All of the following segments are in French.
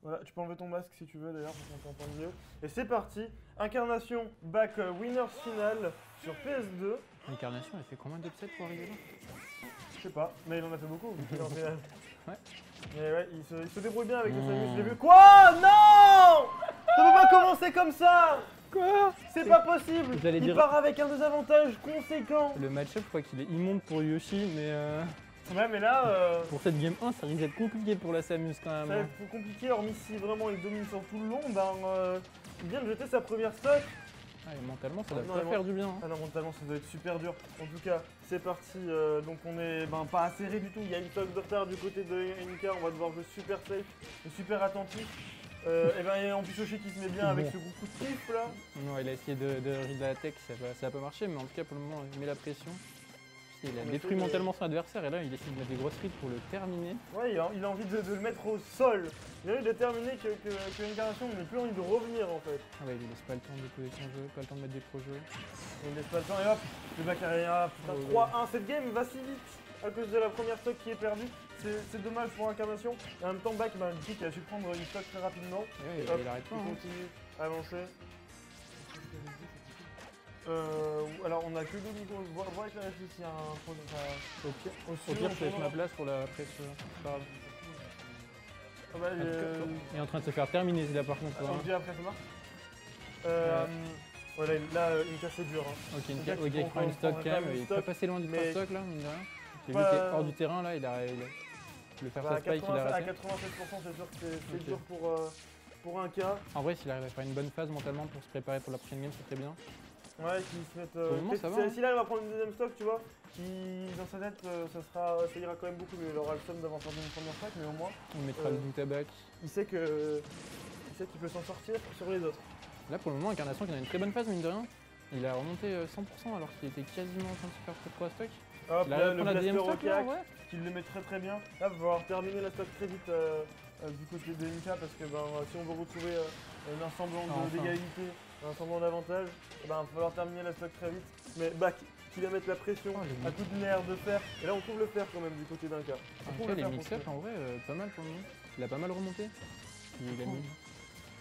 Voilà, tu peux enlever ton masque si tu veux d'ailleurs pour qu'on t'entende mieux. Et c'est parti, Incarnation back Winners Final sur PS2. Incarnation, elle fait combien d'upsets pour arriver là? Je sais pas, mais il en a fait beaucoup vu qu'il est en finale. Ouais. Mais ouais, il se débrouille bien avec le Samus, je l'ai vu. Quoi? Non! Ça peut pas commencer comme ça! Quoi? C'est pas possible! J'allais Il dire- part avec un désavantage conséquent! Le match-up, je crois qu'il est immonde pour Yoshi, mais Ouais, mais là, pour cette game 1, ça risque d'être compliqué pour la Samus quand ça va même. être compliqué, hormis si vraiment il domine sur tout le long, ben, il vient de jeter sa première stock. Ah, et mentalement, ça doit Non, pas mais faire du bien. Hein. Ah non, mentalement, ça doit être super dur. En tout cas, c'est parti. Donc on est pas serré du tout. Il y a une stock de retard du côté de NK. On va devoir jouer super safe et super attentif. Et ben, il y a en plus Yoshi qui se met bien avec ce gros coup de pif là. Non, il a essayé de read la tech, ça a pas marché, mais en tout cas, pour le moment, il met la pression. Il a On détruit essaie de- mentalement son adversaire, et là, il essaie de mettre des grosses rides pour le terminer. Ouais, il a envie de le mettre au sol. Il a envie de terminer que Incarnation n'ait plus envie de revenir en fait. Ah ouais, il laisse pas le temps de poser son jeu, pas le temps de mettre des projets. Il laisse pas le temps et hop, le back arrière. Putain, Oh, 3-1. Cette game va si vite à cause de la première stock qui est perdue. C'est dommage pour Incarnation. Et en même temps, back, du coup, qui a su prendre une stock très rapidement. Et ouais, Hop, il arrête pas. il Hein. continue à avancer. Alors on a que deux niveaux, voir éclairer s'il y a un point de Au pire, je laisse ma place pour la presse. C'est pas grave. Ah bah, Il est en train de se faire terminer là par contre. on Hein. dit après ça marche. Voilà, là Inca c'est dur. Hein. Ok, Inca, ok, il prend une stock quand même, il est pas passé loin du mais- stock là, mine de rien. J'ai vu Pas- qu'il est hors du terrain là, il a le faire Bah, sa spike, il a à raté. 87%, c'est sûr que c'est Ok. dur pour Inca. En vrai, s'il arrive à faire une bonne phase mentalement pour se préparer pour la prochaine game, c'est très bien. Ouais, qui se mettent. Pour le moment, ça va, hein. S'il arrive à prendre une deuxième stock, tu vois, qui dans sa tête, ça ira quand même beaucoup mieux. Il aura le somme d'avoir perdu une première stock, mais au moins, On mettra le doute à back. il sait qu'il peut s'en sortir sur les autres. Là pour le moment, Incarnation qui a une très bonne phase, mine de rien. Il a remonté 100% alors qu'il était quasiment en train de se faire 3 stocks. Hop, Il a là, pris le la deuxième blaster au stock là, cac, ouais. qui le met très bien. Là, il va falloir terminer la stock très vite du côté de NK parce que si on veut retrouver un semblant Enfin. d'égalité, un semblant d'avantage, il va falloir terminer la stock très vite. Mais back, qui va mettre la pression Oh, à coup de nerfs de fer. Et là, on trouve le fer quand même du côté d'un cas. Après les mix-up en vrai, pas mal pour le moment. Il a pas mal remonté. Il a mis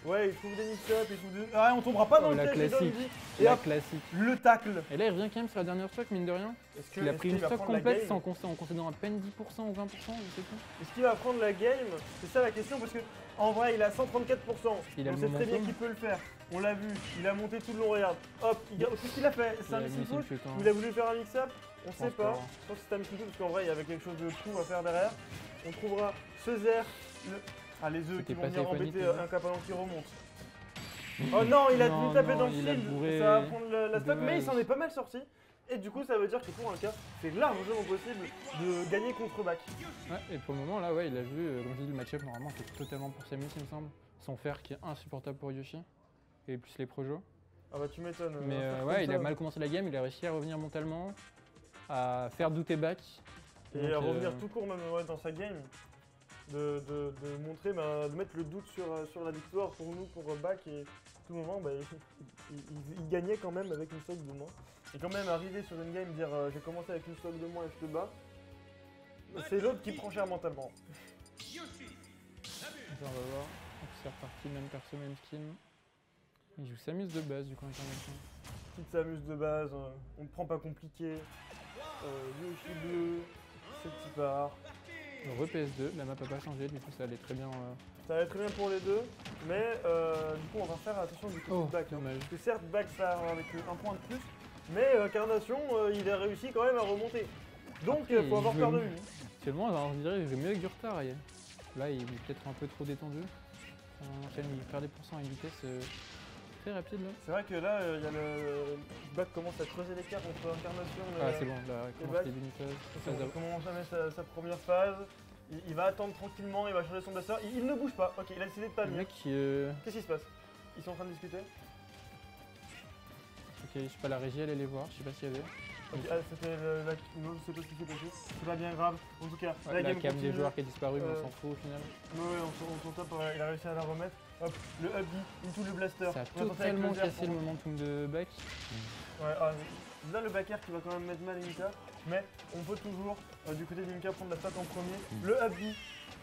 Ouais, il trouve des mix-up, il trouve des. Ah, on tombera pas dans le la piège, les hommes, classique. il dit. Et La hop, classique. le tacle. Et là, il revient quand même sur la dernière stock, mine de rien. Il a pris une stock complète en concédant à peine 10% ou 20%, je sais plus. Est-ce qu'il va prendre la game? C'est ça la question parce que en vrai il a 134%. Il a on le sait très bien momentum. qu'il peut le faire. On l'a vu, il a monté tout le long, regarde. Hop, qu'est-ce qu'il a fait? C'est un Il a mis missile push? ses putains. Il a voulu faire un mix-up? On sait pense pas. pas. Je pense que c'est un missile push parce qu'en vrai il y avait quelque chose de fou à faire derrière. On trouvera ce Zer. Les œufs C'était qui vont pas venir safe embêter panique, un capalan qui remonte. Oh non, il a Non, dû taper non, dans le il a shield. bourré. Ça va prendre la stock, mais il Dommage. s'en est pas mal sorti. Et du coup, ça veut dire que pour un cas, c'est largement possible de gagner contre back. Ouais, et pour le moment, là, ouais, il a vu, comme je dis, le match-up normalement, c'est totalement pour Samus, il me semble. Son fer qui est insupportable pour Yoshi. Et plus les projos. Ah bah tu m'étonnes. Mais ouais, il a mal commencé la game, il a réussi à revenir mentalement, à faire douter back. Et Donc, à revenir tout court même dans sa game. De montrer, de mettre le doute sur la victoire pour nous, pour back. Et tout moment, il gagnait quand même avec une stock de moins. Et quand même arriver sur une game, dire j'ai commencé avec une stock de moins et je te bats. C'est l'autre qui prend cher mentalement. On va voir. Donc c'est reparti, même perso, même skin. Il joue Samus de base du coup, Incarnation. Petite s'amuse de base, on ne prend pas compliqué. Yoshi bleu, c'est qui part. PS2, la map a pas changé, du coup ça allait très bien. Ça allait très bien pour les deux, mais du coup on va faire attention du coup Oh, de back. Hein. dommage. Parce que certes back ça avec un point de plus, mais Incarnation il a réussi quand même à remonter. Donc Après, il faut avoir il peur joue- de lui. Actuellement, on dirait qu'il joue mieux avec du retard. Là, il est peut-être un peu trop détendu. On enchaîne, il perd des pourcents à une vitesse très rapide là. C'est vrai que là il y a le back commence à creuser l'écart entre Incarnation Ah, c'est bon, là, back. commence les début de phase. Il commence à mettre sa première phase. Il va attendre tranquillement, il va changer son blaster. Il ne bouge pas. Ok, il a décidé de pas Le venir. mec qui. Qu'est-ce qui se passe? Ils sont en train de discuter. Ok, je sais pas, la régie, elle allait voir, je sais pas s'il y avait. Ok, c'était non, je sais pas ce qui s'est passé. C'est pas bien grave. En tout cas, Ouais, la game cam continue. des joueurs qui a disparu, mais on Euh, s'en fout au final. Ouais, on s'en tape, il a réussi à la remettre. Hop, le up B, into le blaster. Ça a On va tenter avec totalement le Zer cassé le momentum de back. Ouais, là le backer qui va quand même mettre mal Inka, mais on peut toujours du côté d'Inka prendre la stock en premier. Le up B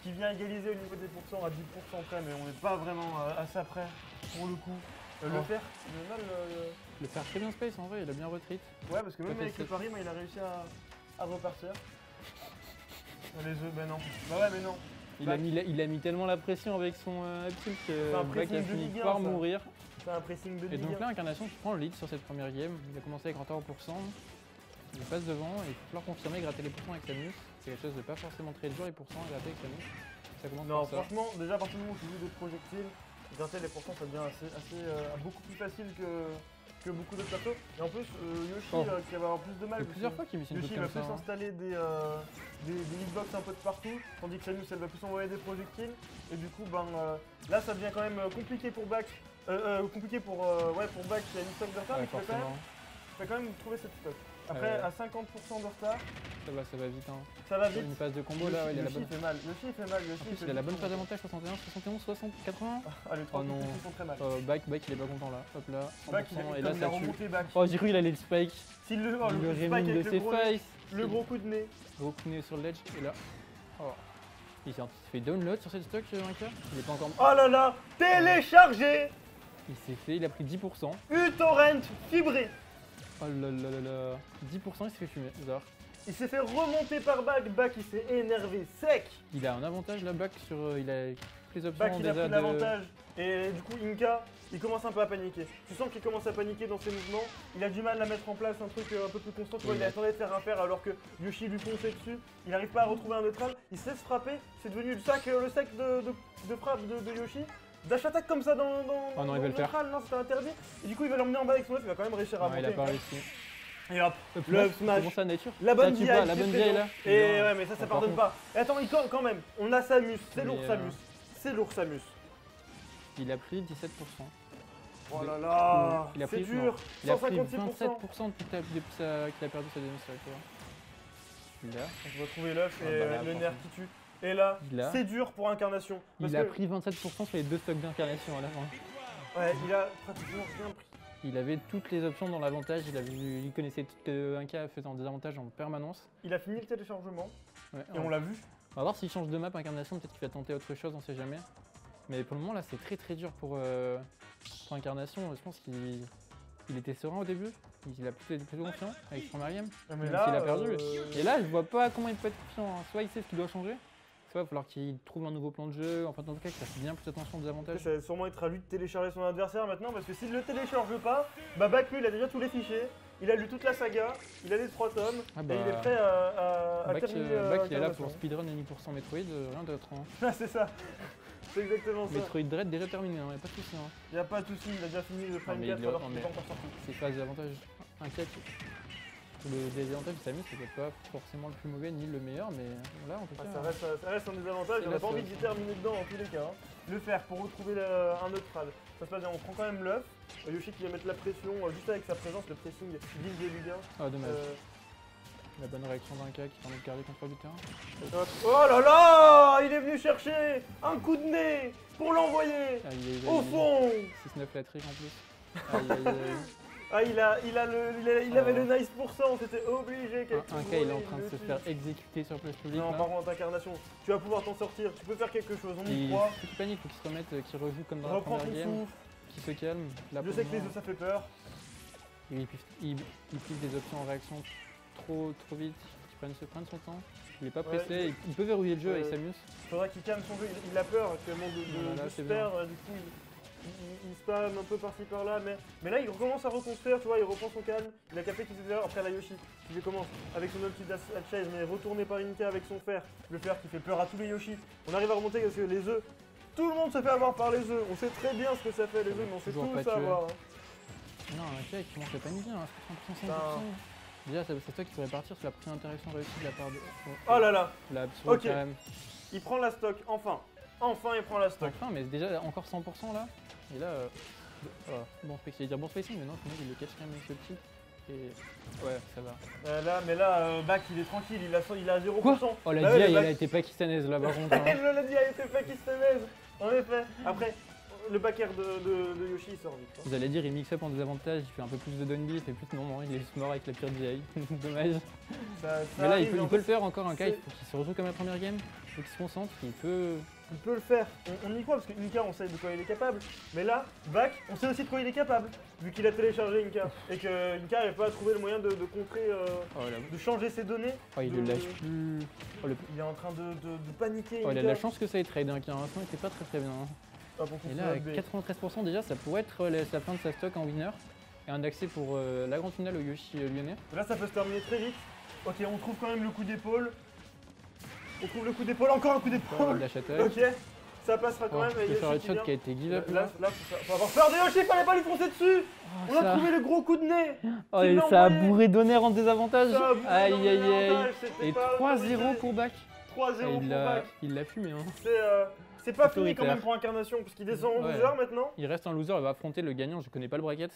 qui vient égaliser au niveau des pourcents à 10% près, mais on n'est pas vraiment à ça près pour le coup. Le fer, il a mal. Le faire très bien space en vrai, il a bien retreat. Ouais, parce que même Pas avec fait le pari, il a réussi à repartir. Les œufs, ben non. Bah ouais, mais non. Il a mis tellement la pression avec son uptilt que un Bac a pressing de fini Ligue 1, par ça. mourir. C'est un pressing de Et Ligue donc 1. là, Incarnation qui prend le lead sur cette première game. Il a commencé avec un retard au pourcent. Il passe devant et il va falloir confirmer gratter les pourcents avec Samus. C'est quelque chose de pas forcément très dur les pourcents à gratter avec Samus. Ça commence Non, par ça. franchement, déjà à partir du moment où tu joues des projectiles, gratter les pourcents ça devient beaucoup plus facile que beaucoup d'autres persos. Et en plus, Yoshi qui va avoir plus de mal. Il y a plusieurs fois qu'il met une Yoshi truc va comme plus ça. installer des hitbox un peu de partout, tandis que Samus elle va plus envoyer des projectiles. Et du coup, là ça devient quand même compliqué pour Bac. Pour Bac qui a une stock de retard, Ouais, mais qui forcément. va quand même trouver cette stock. Après, à 50% de retard, Ça va vite. Hein. ça va Sur vite. une phase de combo là, ouais, il a la bonne. Yoshi fait mal. Yoshi fait mal. En plus, il a la bonne phase d'avantage 61, 71, 60, 80. Ah, les trois Oh non. coups sont très mal. Bac, il est pas content là. Hop là, 100%, Bac, et là il a ça tue. remonté Bac. Oh, j'ai cru qu'il allait le spike. S'il le Il le spike rémine de avec ses face. le gros coup de nez. Gros coup de nez sur le ledge et là. Oh. Il s'est fait download sur cette stock, Rinka. Il est pas encore. Oh là là, téléchargé. Il a pris 10%. uTorrent fibré. Oh là là là là. 10%, il s'est fait fumer. Bizarre. Il s'est fait remonter par Bac. Bac, il s'est énervé sec. Il a un avantage là, Bac, sur. Il a toutes les options Bac, il a déjà pris l'avantage. Et du coup, Inka, il commence un peu à paniquer. Tu sens qu'il commence à paniquer dans ses mouvements. Il a du mal à mettre en place un truc un peu plus constant. Tu vois, il attendait de faire un fer alors que Yoshi lui fonçait dessus. Il n'arrive pas à retrouver un neutral. Il se laisse frapper. C'est devenu le sac de frappe de Yoshi. Dash attack comme ça dans Oh non, il dans va le faire. neutral, non, c'était interdit. Et du coup, il va l'emmener en bas avec son œuf. Il va quand même réussir à Non, il a monter. pas réussi. Et hop, Hop, le là, up smash. Comment ça, nature La bonne Ça tue vieille, pas, la bonne vieille là. Et Non. ouais, mais ça Par pardonne contre, pas. Et attends, quand même, on a Samus, c'est Mais, lourd Samus. C'est lourd Samus. Il a pris 17%. Oh là là, Il a c'est pris, dur. non, il a pris 156%. 27% depuis qu'il a perdu sa démonstration. Là, On peut retrouver l'œuf Ah et bah là, le nerf franchement. qui tue. Et là, Là. c'est dur pour Incarnation. Parce il a que- pris 27% sur les deux stocks d'incarnation à la fin. Ouais, il a pratiquement rien pris. Il avait toutes les options dans l'avantage, il connaissait tout un cas faisant des avantages en permanence. Il a fini le téléchargement Ouais, et on l'a vu. On va voir s'il change de map Incarnation, peut-être qu'il va tenter autre chose, on sait jamais. Mais pour le moment là c'est très dur pour Incarnation, je pense qu'il était serein au début, il a plutôt été plus confiant avec son Mariam, Mais même là, s'il a perdu. Et là je vois pas comment il peut être confiant, hein. Soit il sait ce qu'il doit changer, soit il va falloir qu'il trouve un nouveau plan de jeu, enfin en tout cas qu'il fasse bien plus attention aux avantages. ça va sûrement être à lui de télécharger son adversaire maintenant parce que s'il le télécharge pas, bah Bac lui il a déjà tous les fichiers, il a lu toute la saga, il a les 3 tomes Ah bah, et il est prêt à Bac, terminer Bac, il est là Incarnation. pour speedrun et 10% Metroid, rien d'autre. Hein. Ah, c'est ça, c'est exactement ça. Metroid Dread déjà terminé, hein, y a pas de soucis. Hein. Il n'y a pas de souci, il a déjà fini le Prime mais 4 il est- alors non, qu'il n'est mais- pas encore sorti. C'est pas des avantages inquiets. Le désavantage de Samus, c'est peut-être pas forcément le plus mauvais ni le meilleur, mais là en tout Ah, cas. ça reste un désavantage, Et on là, n'a pas ça- envie d'y terminer dedans en tous les cas. Hein. Le faire pour retrouver un neutral. Ça se passe bien, on prend quand même l'œuf. Yoshi qui va mettre la pression juste avec sa présence, le pressing guide de Ligue 1. Ah, dommage. La bonne réaction d'un cas qui permet de garder contrôle du terrain. Oh là là, il est venu chercher un coup de nez pour l'envoyer Ah, il au fond. 6-9 la trick en plus. Aïe, aïe, aïe. Ah, il avait le nice pourcent, c'était obligé. Un cas il est en train de se faire exécuter sur place publique. Non, là. par contre, Incarnation, tu vas pouvoir t'en sortir, tu peux faire quelque chose, on y Il croit. faut qu'il panique, faut qu'il se remette, qu'il rejoue comme dans la Reprends première ton game, souffle. qu'il se calme. Là, Je pour sais le que les moment, œufs ça fait peur. il pile des options en réaction trop vite, qu'il prenne son temps. Il est pas Ouais, pressé, il peut verrouiller le jeu avec Samus. Faudra qu'il calme son jeu, il a peur actuellement de Voilà, se c'est perdre, du coup il spam un peu par-ci par-là, mais là il recommence à reconstruire, tu vois, il reprend son calme, il a capté qu'il était là, après la Yoshi qui commence avec son ulti chase mais retourné par Inka avec son fer, le fer qui fait peur à tous les Yoshi. On arrive à remonter parce que les œufs, tout le monde se fait avoir par les œufs, on sait très bien ce que ça fait les œufs, mais on sait Toujours tout pas ça tué. avoir. Hein. Non, un cas qui commence à paniquer, hein, 100%, 100%. Déjà, c'est toi qui pourrais partir sur la première interaction réussie de la part de. Oh là là, La absurde Ok. quand même. il prend la stock, enfin il prend la stock. Enfin, mais déjà encore 100% là. Et là, bon spacing, dire bon spacing, mais non, au final, il le catch quand même avec ce petit. Et ouais, ça va. Mais là, Bac il est tranquille, il a 0%. Quoi Oh la Bah ouais, DI, mais elle Bac- a été pakistanaise là par contre. Hein. Je l'ai dit, elle était pakistanaise, en effet. Après, le backer de Yoshi il sort vite. Quoi. Vous allez dire, il mix up en désavantage, il fait un peu plus de downbeat, il fait plus non, il est juste mort avec la pire DI. Dommage. Ça Mais là, arrive, il en peut le fait. faire encore un cas, il c'est- faut qu'il se rejoue comme la première game. faut qu'il se concentre, il peut... Il peut le faire, on y croit parce que Inka on sait de quoi il est capable, mais là, Bak, on sait aussi de quoi il est capable, vu qu'il a téléchargé Inka, et que Inka n'avait pas trouvé le moyen de contrer, de changer ses données. Oh, il le lâche plus. Oh, Il est en train de paniquer. oh, il a de la chance que ça ait trade, hein, car l'instant était pas très bien. Hein. Ah, pour Et là, à 93% déjà, ça pourrait être la fin de sa stock en winner, et un accès pour la grande finale au Yoshi lyonnais. Là, ça peut se terminer très vite. Ok, on trouve quand même le coup d'épaule. On trouve le coup d'épaule, encore un coup Oh, d'épaule. la châtelle. Ok, ça passera quand même. Le Yoshi shot qui a été give up. là, faut avoir peur de Yoshi, fallait pas lui foncer dessus. Oh, On a trouvé le gros coup de nez. Oh, Tu et l'as ça a envoyé. bourré d'honneur en désavantage. Ça a bourré Aïe dans aïe le aïe. avantage, c'était Et pas 3-0 autorisé. pour Bak. 3-0 pour Bak. Il l'a fumé. Hein. C'est pas fini Autoritaire. quand même pour Incarnation, parce qu'il descend en Ouais. loser maintenant. Il reste un loser, il va affronter le gagnant, je connais pas le bracket.